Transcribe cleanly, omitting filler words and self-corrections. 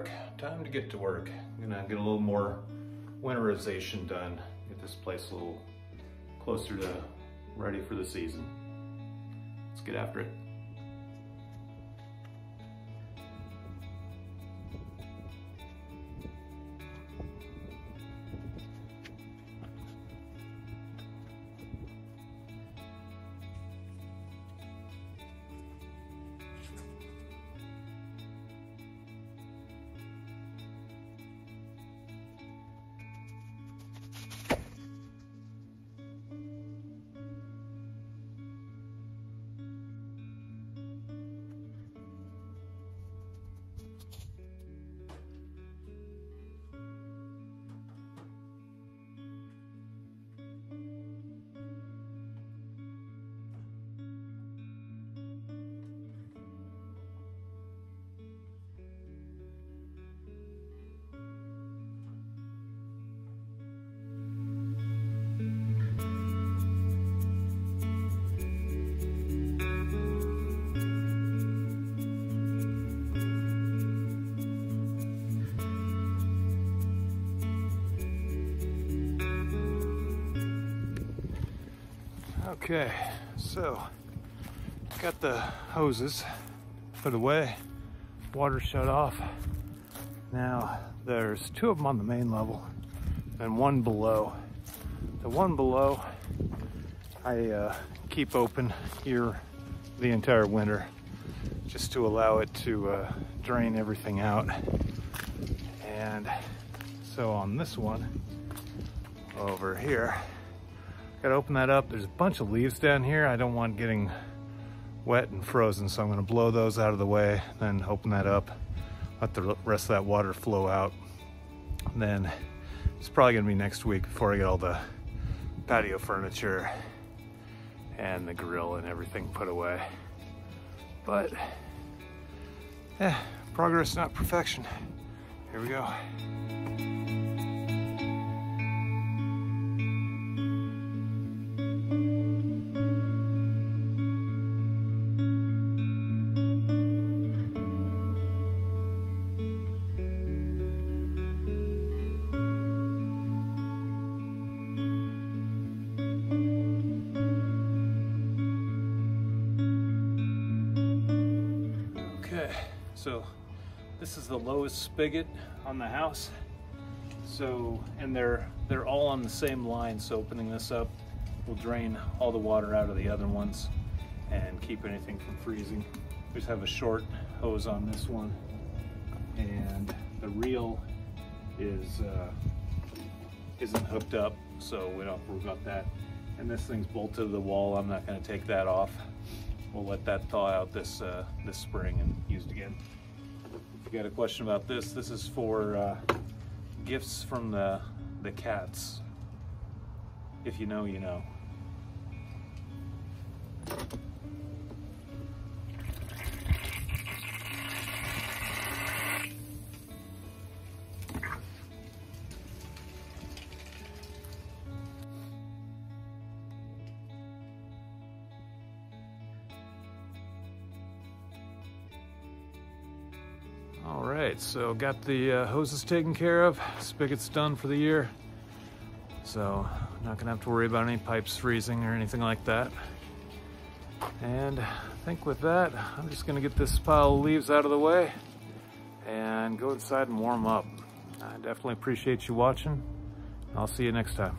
dark. Time to get to work. I'm gonna get a little more winterization done. Get this place a little closer to ready for the season. Let's get after it. Okay, so got the hoses put away, water shut off. Now there's two of them on the main level and one below. The one below I keep open here the entire winter just to allow it to drain everything out. And so on this one over here, gotta open that up. There's a bunch of leaves down here. I don't want getting wet and frozen, so I'm gonna blow those out of the way, then open that up, let the rest of that water flow out. And then it's probably gonna be next week before I get all the patio furniture and the grill and everything put away. But yeah, progress, not perfection. Here we go. So this is the lowest spigot on the house. So, and they're all on the same line. So opening this up will drain all the water out of the other ones and keep anything from freezing. We just have a short hose on this one, and the reel isn't hooked up, so we don't worry about that. And this thing's bolted to the wall. I'm not going to take that off. We'll let that thaw out this spring and used again. If you got a question about this, this is for gifts from the cats. If you know, you know. All right, so got the hoses taken care of, spigots done for the year. So not gonna have to worry about any pipes freezing or anything like that. And I think with that, I'm just gonna get this pile of leaves out of the way and go inside and warm up. I definitely appreciate you watching. I'll see you next time.